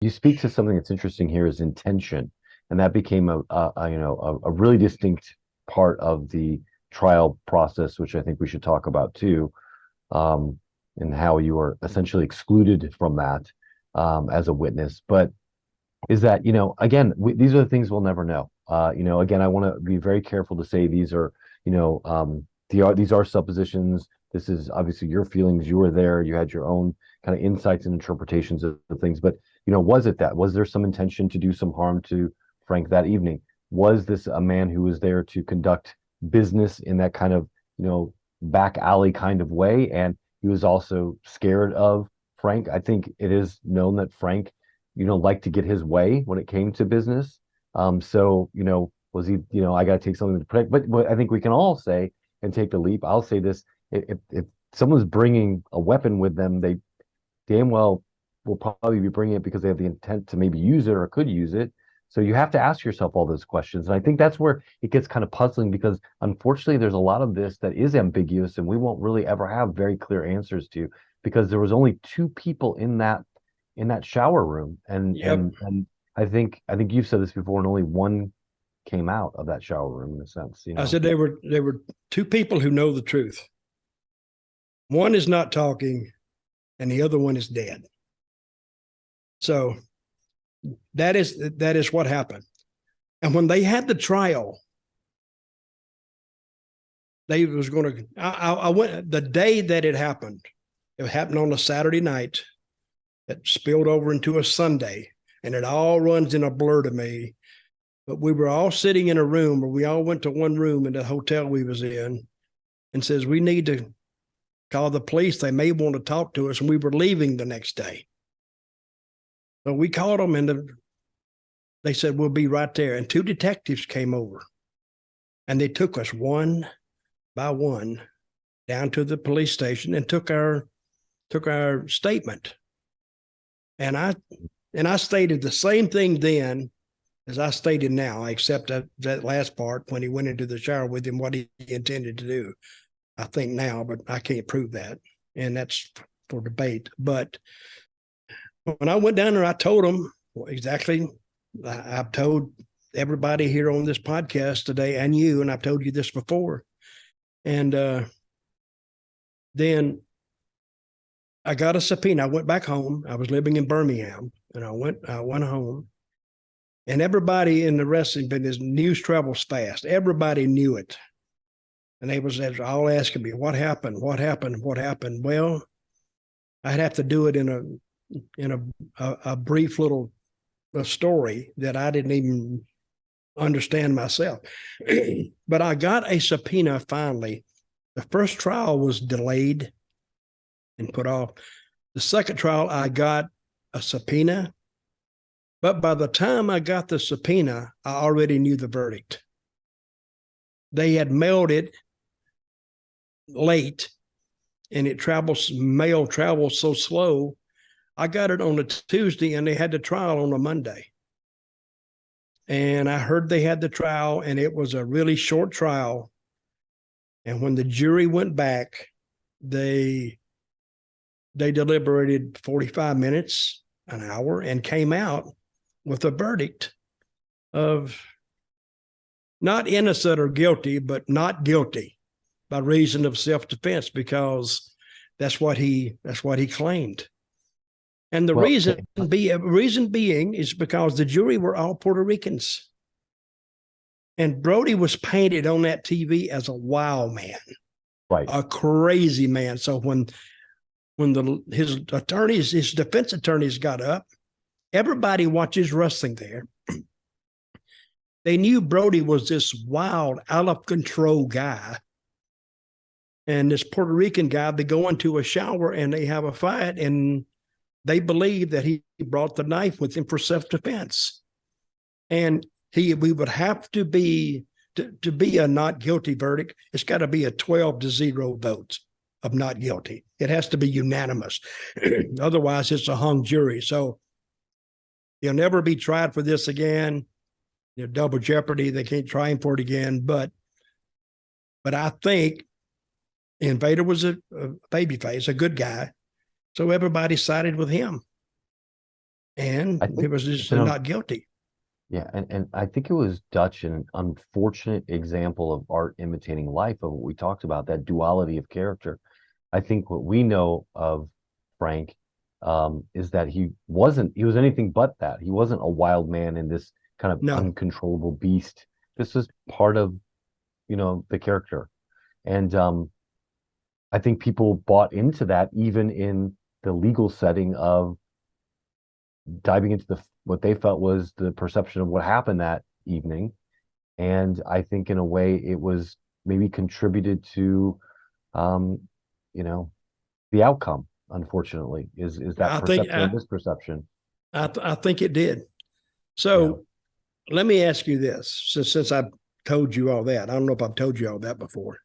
you speak to something that's interesting here is intention, and that became a really distinct part of the trial process, which I think we should talk about too, and how you were essentially excluded from that as a witness. But is that, again, these are the things we'll never know. Again, I want to be very careful to say these are, these are suppositions. This is obviously your feelings. You were there. You had your own kind of insights and interpretations of things. But, was it that? Was there some intention to do some harm to Frank that evening? Was this a man who was there to conduct business in that kind of, back alley kind of way? And he was also scared of Frank. I think it is known that Frank, liked to get his way when it came to business. So, was he, I got to take something to protect. But I think we can all say and take the leap. I'll say this: if someone's bringing a weapon with them, they damn well will probably be bringing it because they have the intent to maybe use it or could use it. So you have to ask yourself all those questions. And I think that's where it gets kind of puzzling, because unfortunately there's a lot of this that is ambiguous and we won't really ever have very clear answers to, because there was only two people in that shower room. And Yep. and I think you've said this before, and only one came out of that shower room in a sense, I said there were two people who know the truth. One is not talking, and the other one is dead. So that is what happened. And when they had the trial, they was going to. I went the day that it happened. It happened on a Saturday night. It spilled over into a Sunday, and it all runs in a blur to me. But we were all sitting in a room, or we all went to one room in the hotel we was in, and says we need to call the police. They may want to talk to us, and we were leaving the next day. So we called them, and they said we'll be right there. And two detectives came over, and they took us one by one down to the police station and took our statement. And I stated the same thing then as I stated now, except that last part when he went into the shower with him, what he intended to do. I think now, but I can't prove that, and that's for debate. But when I went down there, I told them exactly. I've told everybody here on this podcast today, and you, and I've told you this before. And then I got a subpoena. I went back home. I was living in Birmingham, and I went home. And everybody in the wrestling business, news travels fast. Everybody knew it. And they was all asking me, what happened? What happened? What happened? Well, I'd have to do it in a brief little story that I didn't even understand myself. But I got a subpoena finally. The first trial was delayed and put off. The second trial, I got a subpoena. But by the time I got the subpoena, I already knew the verdict. They had mailed it late, and mail travels so slow. I got it on a Tuesday, and they had the trial on a Monday. And I heard they had the trial, and it was a really short trial. And when the jury went back, they deliberated 45 minutes, an hour, and came out with a verdict of not innocent or guilty, but not guilty by reason of self-defense, because that's what he claimed. And the reason being is because the jury were all Puerto Ricans. And Brody was painted on that TV as a wild man, right, a crazy man. So when his defense attorneys got up, everybody watches wrestling there. They knew Brody was this wild, out of control guy. And this Puerto Rican guy, they go into a shower and they have a fight, and they believe that he brought the knife with him for self-defense. And we would have to be a not guilty verdict. It's got to be a 12-0 vote of not guilty. It has to be unanimous. Otherwise, it's a hung jury. So he'll never be tried for this again. Double jeopardy. They can't try him for it again. But I think Invader was a babyface, a good guy. So everybody sided with him. and I he think was just it's an not guilty. Yeah, and I think it was Dutch, an unfortunate example of art imitating life of what we talked about, that duality of character. I think what we know of Frank is that he was anything but that. He wasn't a wild man in this kind of No, uncontrollable beast. This is part of, the character. And I think people bought into that even in the legal setting of diving into what they felt was the perception of what happened that evening. And I think in a way it was maybe contributed to, um, you know, the outcome, unfortunately, is that I think perception or misperception. I think it did. Yeah. So let me ask you this, since I've told you all that. I don't know if I've told you all that before,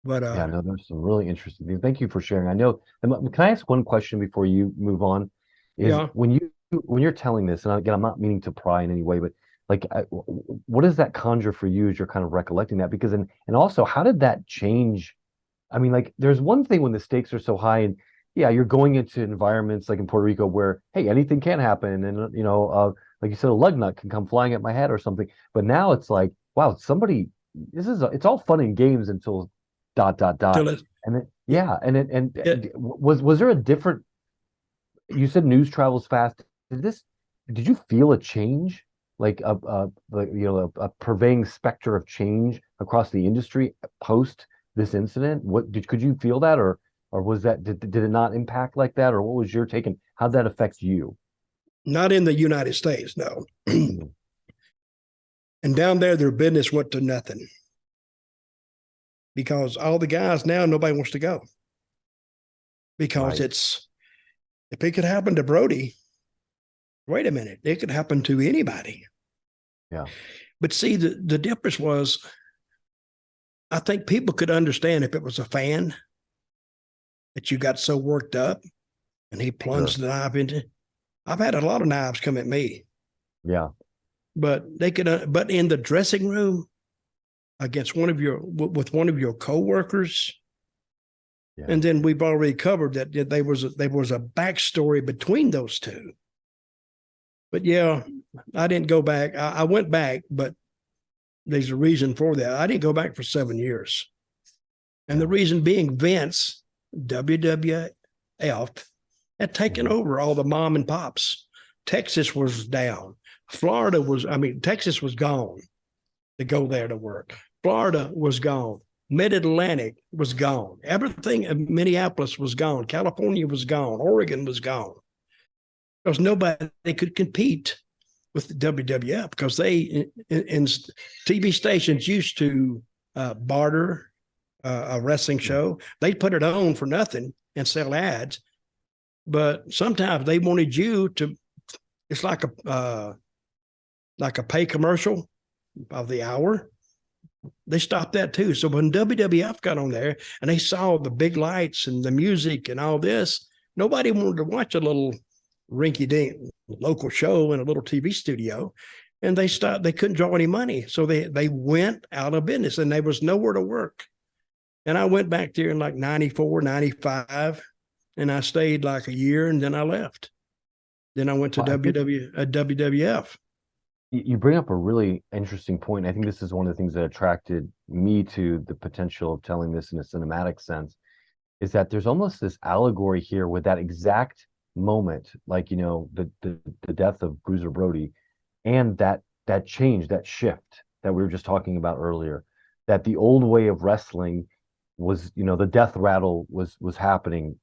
but Yeah, no, there's some really interesting things. Thank you for sharing. I know, can I ask one question before you move on? Is yeah, when you're telling this, and again, I'm not meaning to pry in any way, but like, what does that conjure for you as you're kind of recollecting that? Because and also, how did that change? I mean, like, there's one thing when the stakes are so high, and yeah, you're going into environments like in Puerto Rico where, hey, anything can happen, and like you said, a lug nut can come flying at my head or something. But now it's like, wow, somebody, it's all fun and games until dot dot dot, till it, and then it, yeah, it was there a different? You said news travels fast. Did you feel a change, like a pervading specter of change across the industry post this incident? Could you feel that, or was that did it not impact like that, or what was your take, and how'd that affect you? not in the United States, no. Mhm. And down there, their business went to nothing because all the guys now, nobody wants to go because Right. if it could happen to Brody, wait a minute, it could happen to anybody. Yeah. But see, the difference was, I think people could understand if it was a fan that you got so worked up and he Sure. plunged the knife into. I've had a lot of knives come at me, Yeah. but they could. But in the dressing room against with one of your coworkers, Yeah. and then we've already covered that there was a backstory between those two. But yeah, I didn't go back. I went back, but there's a reason for that. I didn't go back for 7 years. And the Yeah. reason being Vince, WWF, had taken Mhm. over all the mom and pops. Texas was down. Texas was gone to go there to work. Florida was gone. Mid-Atlantic was gone. Everything in Minneapolis was gone. California was gone. Oregon was gone. Because nobody they could compete with the WWF because in TV stations used to barter a wrestling Yeah. show. They'd put it on for nothing and sell ads, but sometimes they wanted you to. It's like a pay commercial of the hour. They stopped that too. So when WWF got on there and they saw the big lights and the music and all this, nobody wanted to watch a little rinky-dink local show in a little TV studio. And they stopped. They couldn't draw any money, so they went out of business, and there was nowhere to work. And I went back there in like 94, 95, and I stayed like a year, and then I left. Then I went to Well, I think WWF. you bring up a really interesting point. I think this is one of the things that attracted me to the potential of telling this in a cinematic sense, is that there's almost this allegory here with that exact moment, like, the death of Bruiser Brody, and that change, that shift that we were just talking about earlier, that the old way of wrestling was, the death rattle was happening,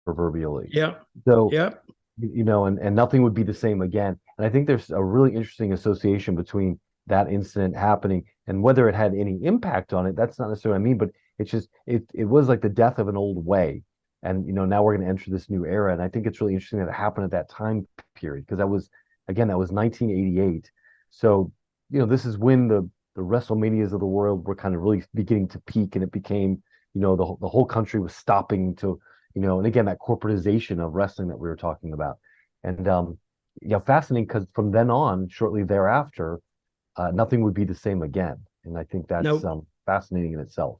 proverbially. Yeah, So, yeah. and nothing would be the same again. And I think there's a really interesting association between that incident happening and whether it had any impact on it. That's not necessarily what I mean, but it's just it was like the death of an old way. And now we're going to enter this new era. And I think it's really interesting that it happened at that time period, because that was 1988. So, this is when the WrestleManias of the world were kind of really beginning to peak, and it became, the whole country was stopping to, and again, that corporatization of wrestling that we were talking about. And yeah, fascinating, because from then on, shortly thereafter, nothing would be the same again. And I think that's No, fascinating in itself.